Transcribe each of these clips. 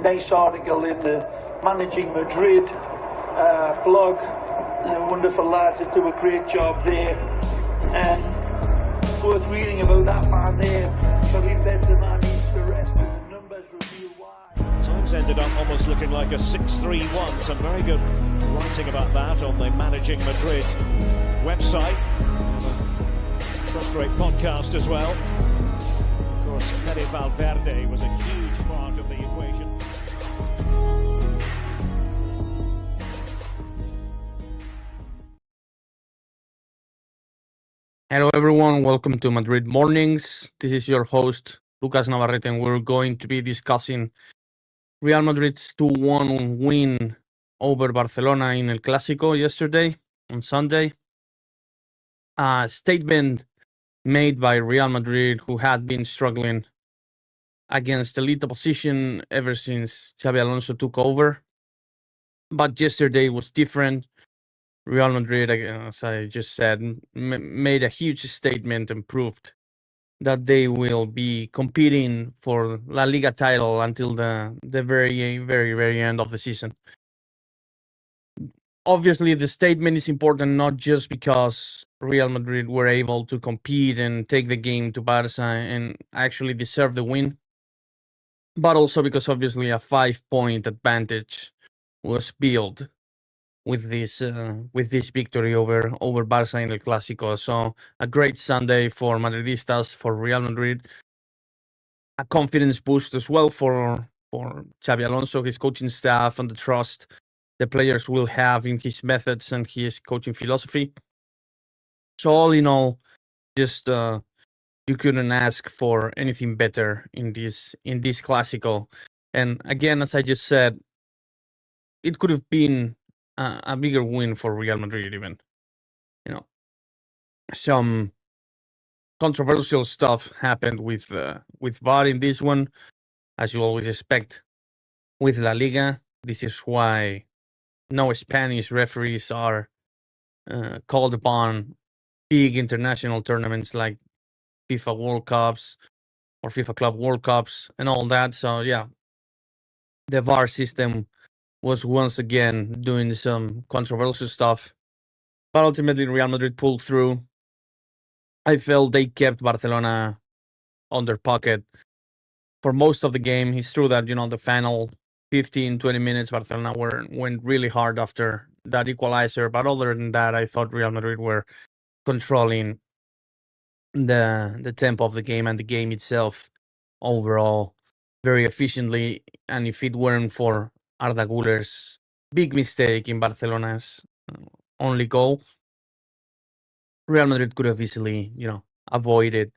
nice article in the Managing Madrid blog. Wonderful lads that do a great job there. And worth reading about that man there. Karim Benzema needs to rest, and the numbers reveal why. Times ended up almost looking like a 6-3-1. Some very good writing about that on the Managing Madrid website. First-rate podcast as well. Of course, Fede Valverde was a huge part of the equation. Hello everyone, welcome to Madrid Mornings. This is your host, Lucas Navarrete, and we're going to be discussing Real Madrid's 2-1 win over Barcelona in El Clásico yesterday, on Sunday. A statement made by Real Madrid, who had been struggling against elite opposition ever since Xabi Alonso took over. But yesterday was different. Real Madrid, as I just said, made a huge statement and proved that they will be competing for La Liga title until the very end of the season. Obviously, the statement is important not just because Real Madrid were able to compete and take the game to Barca and actually deserve the win, but also because obviously a 5-point advantage was built with this victory over Barca in El Clásico. So a great Sunday for Madridistas, for Real Madrid. A confidence boost as well for Xabi Alonso, his coaching staff, and the trust the players will have in his methods and his coaching philosophy. So all in all, just you couldn't ask for anything better in this Clásico. And again, as I just said, it could have been a bigger win for Real Madrid even. Some controversial stuff happened with VAR in this one, as you always expect with La Liga. This is why no Spanish referees are called upon big international tournaments like FIFA World Cups or FIFA Club World Cups and all that. So yeah, the VAR system was once again doing some controversial stuff, but ultimately Real Madrid pulled through. I felt they kept Barcelona on their pocket for most of the game. It's true that, the final 15-20 minutes, Barcelona went really hard after that equalizer, but other than that, I thought Real Madrid were controlling the tempo of the game and the game itself overall very efficiently. And if it weren't for Arda Güler's big mistake in Barcelona's only goal, Real Madrid could have easily, avoided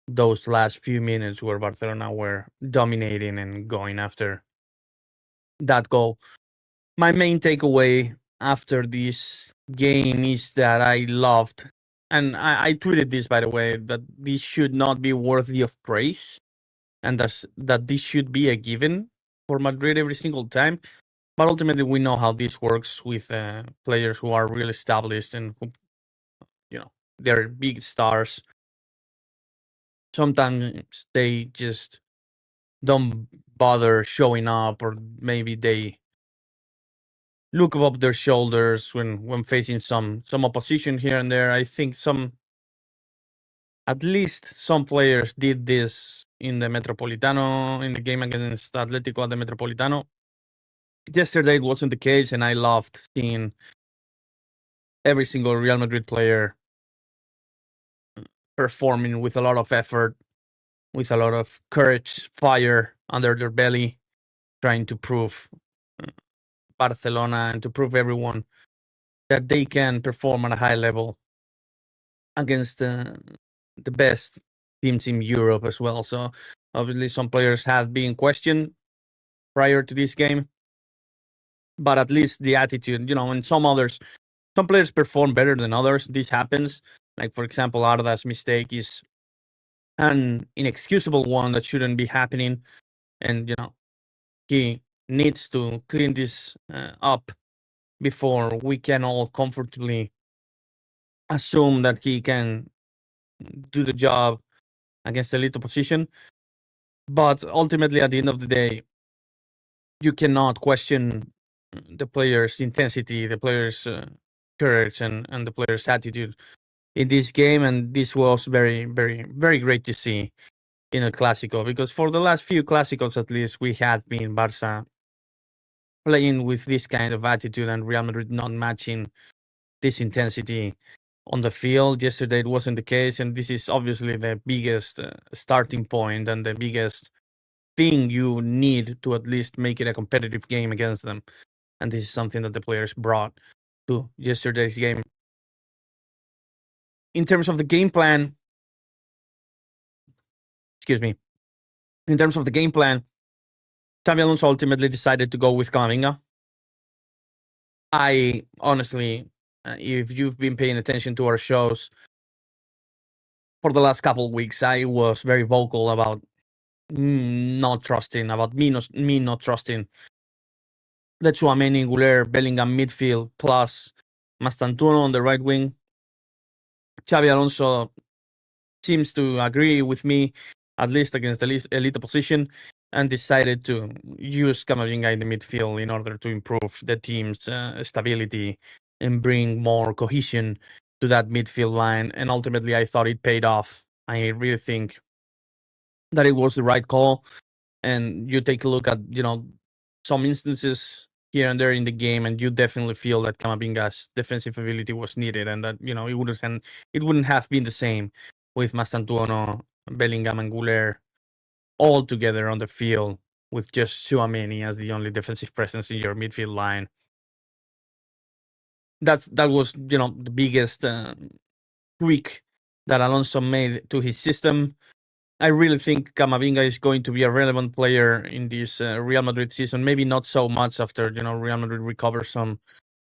those last few minutes where Barcelona were dominating and going after that goal. My main takeaway after this game is that I loved, and I tweeted this, by the way, that this should not be worthy of praise, and that this should be a given for Madrid every single time. But ultimately, we know how this works with players who are really established and who, they're big stars. Sometimes they just don't bother showing up, or maybe they look above their shoulders when facing some opposition here and there. I think at least some players did this in the Metropolitano, in the game against Atletico at the Metropolitano. Yesterday it wasn't the case, and I loved seeing every single Real Madrid player performing with a lot of effort, with a lot of courage, fire under their belly, trying to prove Barcelona and to prove everyone that they can perform at a high level against the best teams in Europe as well. So obviously some players have been questioned prior to this game, but at least the attitude, and some players perform better than others. This happens. Like, for example, Arda's mistake is an inexcusable one that shouldn't be happening. And, he needs to clean this up before we can all comfortably assume that he can do the job against elite opposition. But ultimately, at the end of the day, you cannot question the players' intensity, the players' courage, and the players' attitude in this game. And this was very, very, very great to see in a Clásico, because for the last few Clásicos at least, we had been Barça playing with this kind of attitude and Real Madrid not matching this intensity on the field. Yesterday it wasn't the case, and this is obviously the biggest starting point and the biggest thing you need to at least make it a competitive game against them. And this is something that the players brought to yesterday's game. In terms of the game plan, in terms of the game plan, Xabi Alonso ultimately decided to go with Camavinga. I honestly, if you've been paying attention to our shows for the last couple of weeks, I was very vocal about not trusting, about me not trusting the Tchouaméni, Güler, Bellingham midfield plus Mastantuono on the right wing. Xabi Alonso seems to agree with me, at least against the elite opposition, and decided to use Camavinga in the midfield in order to improve the team's stability and bring more cohesion to that midfield line. And ultimately, I thought it paid off. I really think that it was the right call. And you take a look at, some instances here and there in the game, and you definitely feel that Camavinga's defensive ability was needed, and that, it wouldn't have been the same with Mastantuono, Bellingham, and Güler all together on the field with just Tchouaméni as the only defensive presence in your midfield line. That was, the biggest tweak that Alonso made to his system. I really think Camavinga is going to be a relevant player in this Real Madrid season. Maybe not so much after, Real Madrid recovers some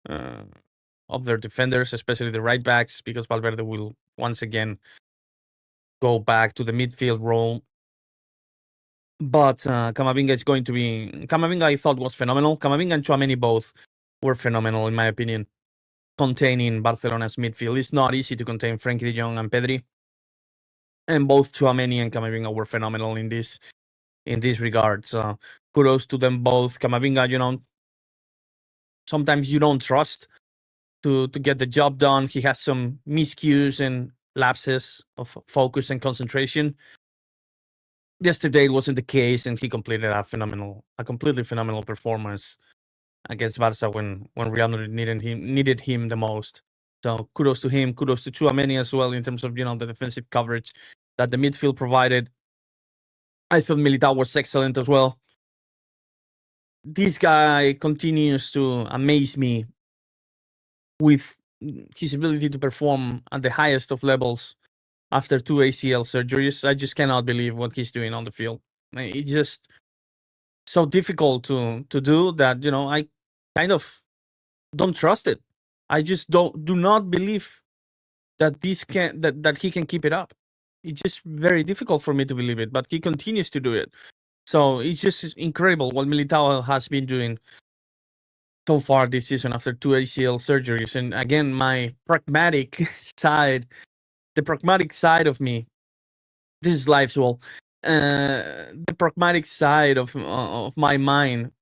of their defenders, especially the right backs, because Valverde will once again go back to the midfield role. But Camavinga is going to be... Camavinga, I thought, was phenomenal. Camavinga and Tchouaméni both were phenomenal, in my opinion, containing Barcelona's midfield. It's not easy to contain Frenkie de Jong and Pedri. And both Tchouaméni and Camavinga were phenomenal in this regard. So kudos to them both. Camavinga, sometimes you don't trust to get the job done. He has some miscues and lapses of focus and concentration. Yesterday it wasn't the case, and he completed a completely phenomenal performance against Barca when Real Madrid needed him the most. So kudos to him. Kudos to Tchouaméni as well in terms of, the defensive coverage that the midfield provided. I thought Militao was excellent as well. This guy continues to amaze me with his ability to perform at the highest of levels after 2 ACL surgeries. I just cannot believe what he's doing on the field. It's just so difficult to do that, I kind of don't trust it. I just do not believe that that he can keep it up. It's just very difficult for me to believe it, but he continues to do it. So it's just incredible what Militao has been doing so far this season after 2 ACL surgeries. And again, my pragmatic side, the pragmatic side of me, this is live, so the pragmatic side of my mind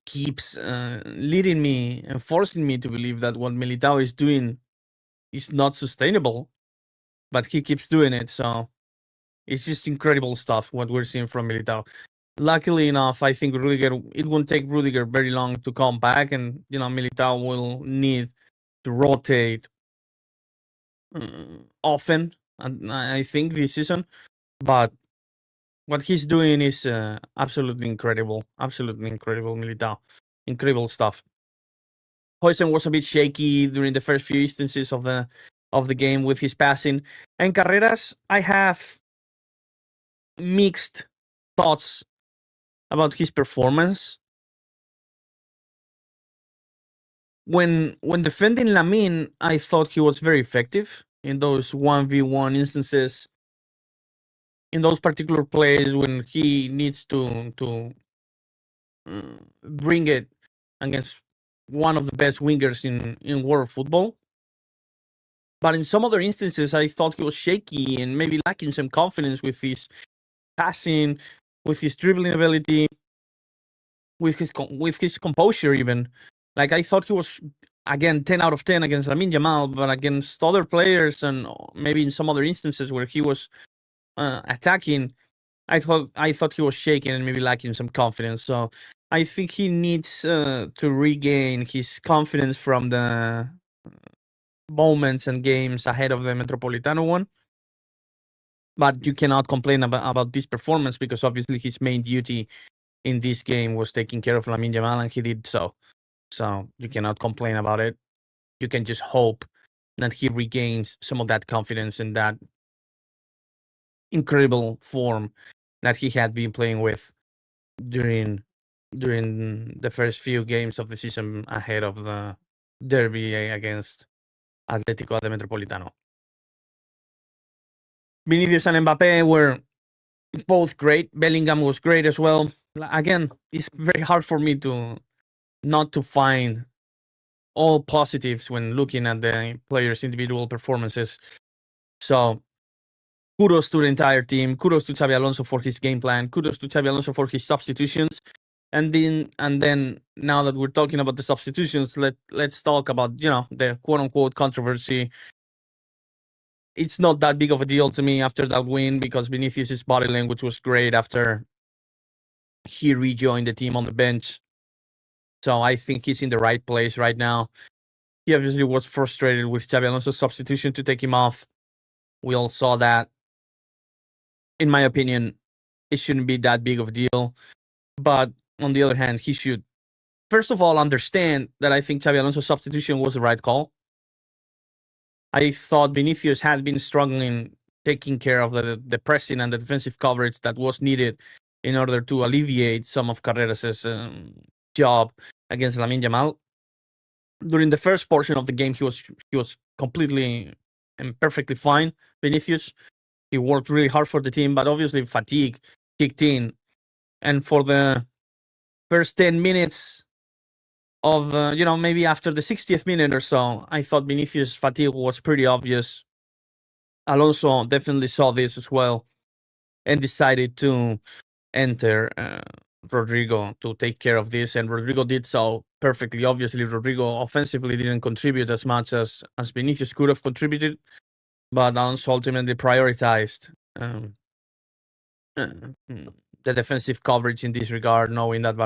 keeps leading me and forcing me to believe that what Militao is doing is not sustainable, but he keeps doing it. So it's just incredible stuff what we're seeing from Militao. Luckily enough, I think it won't take Rudiger very long to come back, and Militao will need to rotate often, and I think this season. But what he's doing is absolutely incredible. Absolutely incredible, Militao. Incredible stuff. Huijsen was a bit shaky during the first few instances of the game with his passing. And Carreras, I have mixed thoughts about his performance. When defending Lamine, I thought he was very effective in those 1v1 instances, in those particular plays when he needs to bring it against one of the best wingers in world football. But in some other instances, I thought he was shaky and maybe lacking some confidence with his passing, with his dribbling ability. with his composure even. Like I thought he was again 10 out of 10 against Lamine Yamal, but against other players and maybe in some other instances where he was attacking, I thought he was shaking and maybe lacking some confidence. So I think he needs to regain his confidence from the moments and games ahead of the Metropolitano one. But you cannot complain about this performance because obviously his main duty in this game was taking care of Lamine Yamal, and he did so. So you cannot complain about it. You can just hope that he regains some of that confidence and that incredible form that he had been playing with during the first few games of the season ahead of the derby against Atlético de Metropolitano. Vinicius and Mbappe were both great. Bellingham was great as well. Again, it's very hard for me to not to find all positives when looking at the players' individual performances. So kudos to the entire team. Kudos to Xabi Alonso for his game plan. Kudos to Xabi Alonso for his substitutions. And then now that we're talking about the substitutions, let's talk about the quote unquote controversy. It's not that big of a deal to me after that win because Vinicius' body language was great after he rejoined the team on the bench. So I think he's in the right place right now. He obviously was frustrated with Xabi Alonso's substitution to take him off. We all saw that. In my opinion, it shouldn't be that big of a deal. But on the other hand, he should, first of all, understand that I think Xabi Alonso's substitution was the right call. I thought Vinicius had been struggling taking care of the pressing and the defensive coverage that was needed in order to alleviate some of Carreras' job against Lamine Yamal. During the first portion of the game, he was completely and perfectly fine. Vinicius, he worked really hard for the team, but obviously fatigue kicked in. And for the first 10 minutes of, maybe after the 60th minute or so, I thought Vinicius' fatigue was pretty obvious. Alonso definitely saw this as well and decided to enter Rodrigo to take care of this, and Rodrigo did so perfectly. Obviously, Rodrigo offensively didn't contribute as much as Vinicius could have contributed, but Alonso ultimately prioritized the defensive coverage in this regard, knowing that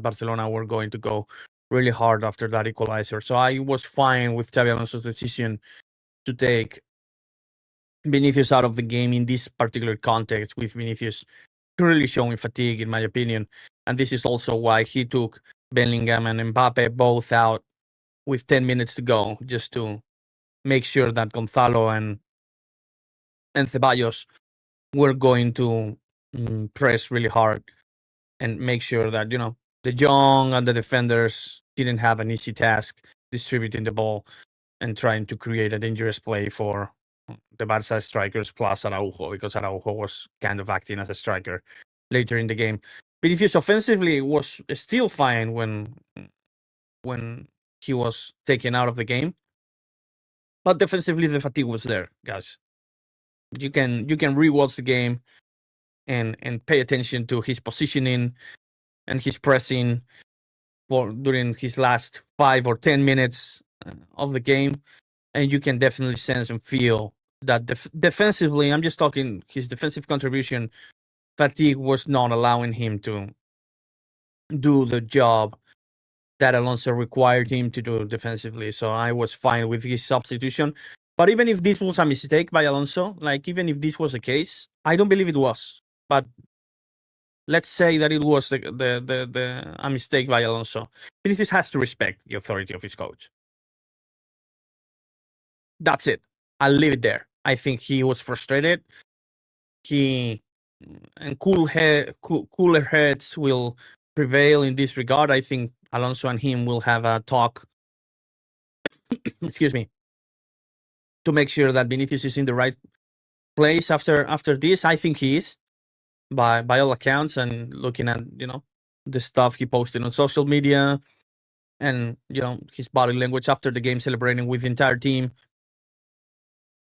Barcelona were going to go really hard after that equalizer. So I was fine with Xabi Alonso's decision to take Vinicius out of the game in this particular context, with Vinicius clearly showing fatigue, in my opinion. And this is also why he took Bellingham and Mbappe both out with 10 minutes to go, just to make sure that Gonzalo and Ceballos were going to press really hard and make sure that, the young and the defenders didn't have an easy task distributing the ball and trying to create a dangerous play for the Barca strikers plus Araujo, because Araujo was kind of acting as a striker later in the game. Vinicius offensively was still fine when he was taken out of the game, but defensively the fatigue was there, guys. You can rewatch the game and pay attention to his positioning and his pressing during his last 5 or 10 minutes of the game, and you can definitely sense and feel that defensively, I'm just talking his defensive contribution, fatigue was not allowing him to do the job that Alonso required him to do defensively. So I was fine with his substitution. But even if this was a mistake by Alonso, even if this was the case, I don't believe it was. But let's say that it was a mistake by Alonso. Vinicius has to respect the authority of his coach. That's it. I'll leave it there. I think he was frustrated. Cooler heads will prevail in this regard. I think Alonso and him will have a talk. Excuse me. To make sure that Vinicius is in the right place after this. I think he is, by all accounts, and looking at the stuff he posted on social media, and his body language after the game, celebrating with the entire team.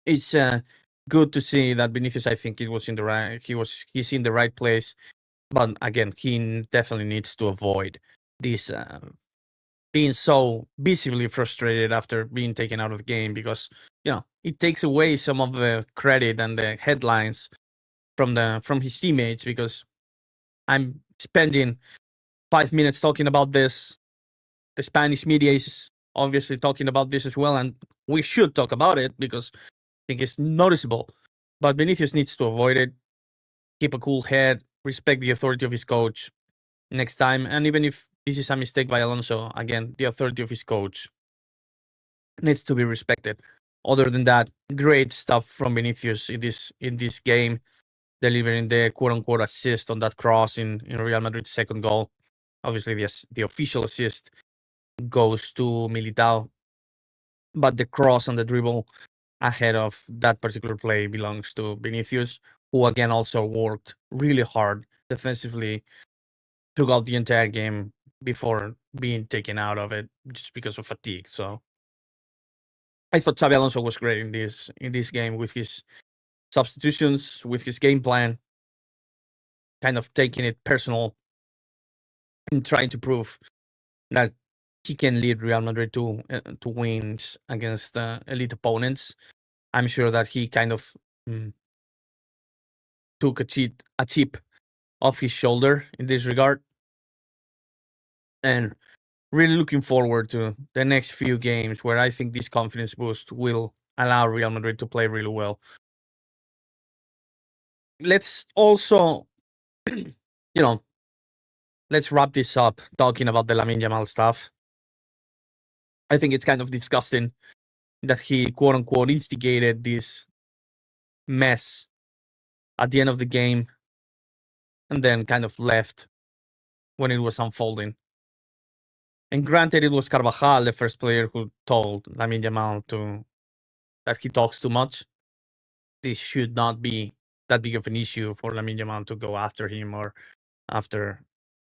It's good to see that Vinicius, I think he's in the right place But again, he definitely needs to avoid this being so visibly frustrated after being taken out of the game, because it takes away some of the credit and the headlines from his teammates, because I'm spending 5 minutes talking about this. The Spanish media is obviously talking about this as well, and we should talk about it because I think it's noticeable. But Vinicius needs to avoid it, keep a cool head, respect the authority of his coach next time. And even if this is a mistake by Alonso, again, the authority of his coach needs to be respected. Other than that, great stuff from Vinicius in this game, delivering the quote-unquote assist on that cross in Real Madrid's second goal. Obviously, the official assist goes to Militao, but the cross and the dribble ahead of that particular play belongs to Vinicius, who again also worked really hard defensively throughout the entire game before being taken out of it just because of fatigue. So I thought Xabi Alonso was great in this game with his substitutions, with his game plan, kind of taking it personal and trying to prove that he can lead Real Madrid to wins against elite opponents. I'm sure that he kind of took a chip off his shoulder in this regard, and really looking forward to the next few games where I think this confidence boost will allow Real Madrid to play really well. Let's also, let's wrap this up talking about the Lamine Yamal stuff. I think it's kind of disgusting that he quote unquote instigated this mess at the end of the game and then kind of left when it was unfolding. And granted, it was Carvajal, the first player, who told Lamine Yamal that he talks too much. This should not be that big of an issue for Lamine Yamal to go after him or after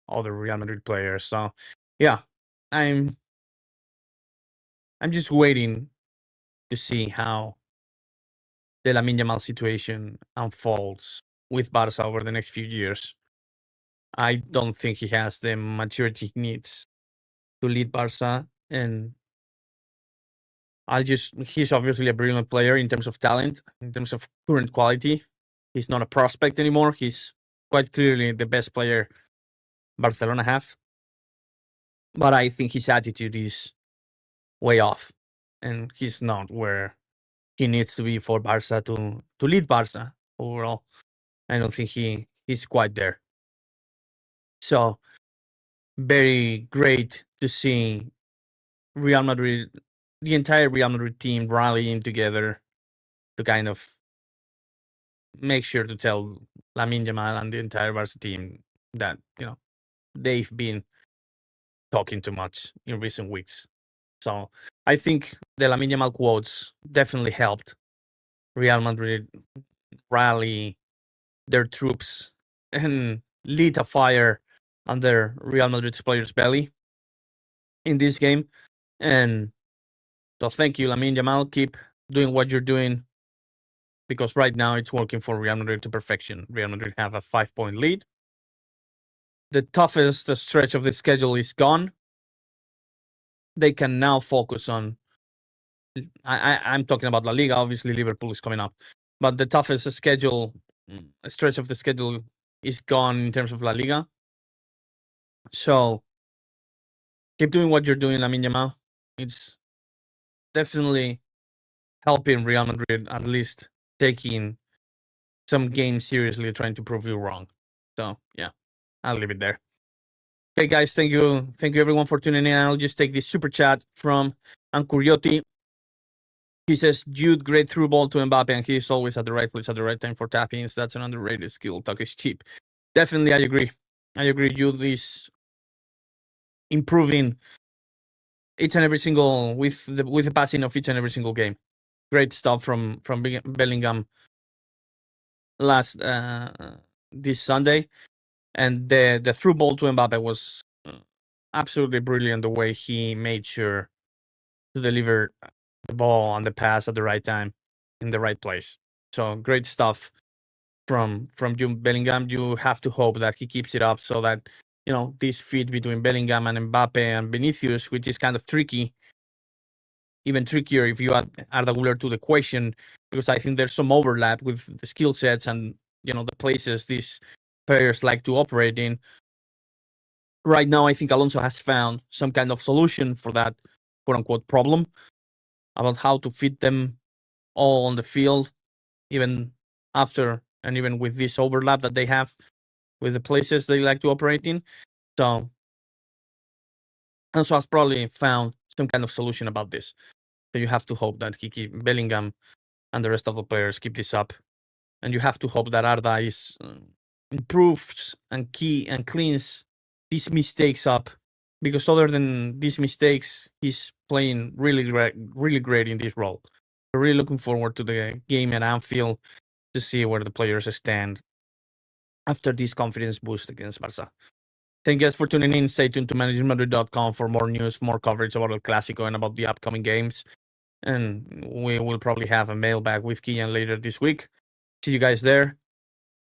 other Real Madrid players. So, yeah, I'm just waiting to see how the Lamine Yamal situation unfolds with Barca over the next few years. I don't think he has the maturity he needs to lead Barca, and he's obviously a brilliant player in terms of talent, in terms of current quality. He's not a prospect anymore. He's quite clearly the best player Barcelona have. But I think his attitude is way off, and he's not where he needs to be for Barca to lead Barca overall. I don't think he's quite there. So very great to see Real Madrid, the entire Real Madrid team rallying together to kind of make sure to tell Lamine Yamal and the entire Barca team that they've been talking too much in recent weeks. So I think the Lamine Yamal quotes definitely helped Real Madrid rally their troops and lit a fire under Real Madrid's players' belly in this game. And so thank you, Lamine Yamal. Keep doing what you're doing, because right now it's working for Real Madrid to perfection. Real Madrid have a 5-point lead. The toughest stretch of the schedule is gone. They can now focus on, I'm talking about La Liga. Obviously, Liverpool is coming up. But the toughest stretch of the schedule is gone in terms of La Liga. So keep doing what you're doing, Lamine Yamal. It's definitely helping Real Madrid, at least taking some games seriously, trying to prove you wrong. So yeah, I'll leave it there. Okay, guys, thank you everyone for tuning in. I'll just take this super chat from Ancuriotti. He says, Jude, great through ball to Mbappe, and he's always at the right place at the right time for tappings. That's an underrated skill. Talk is cheap. Definitely, I agree. Jude is improving each and every single with the passing of each and every single game. Great stuff from Bellingham last this Sunday, and the through ball to Mbappe was absolutely brilliant. The way he made sure to deliver the ball on the pass at the right time in the right place. So great stuff from Jude Bellingham. You have to hope that he keeps it up so that, you know, this fit between Bellingham and Mbappe and Vinicius, which is kind of tricky, even trickier if you add Arda Güler to the equation, because I think there's some overlap with the skill sets and, you know, the places these players like to operate in. Right now, I think Alonso has found some kind of solution for that quote-unquote problem about how to fit them all on the field, even after and even with this overlap that they have with the places they like to operate in. So Alonso has probably found some kind of solution about this. So you have to hope that Bellingham and the rest of the players keep this up, and you have to hope that Arda is improves and cleans these mistakes up, because other than these mistakes, he's playing really great in this role. We're really looking forward to the game at Anfield to see where the players stand after this confidence boost against Barca. Thank you guys for tuning in. Stay tuned to managermadrid.com for more news, more coverage about El Clásico and about the upcoming games. And we will probably have a mailbag with Kian later this week. See you guys there.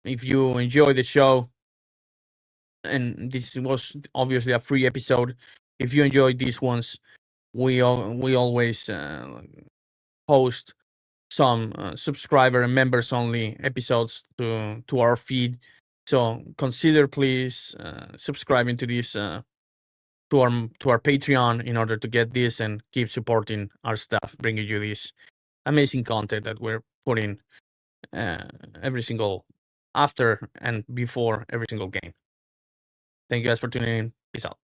If you enjoy the show, and this was obviously a free episode, if you enjoyed these ones, we always post some subscriber and members only episodes to our feed. So consider please subscribing to this to our Patreon in order to get this and keep supporting our stuff, bringing you this amazing content that we're putting every single after and before every single game. Thank you guys for tuning in. Peace out.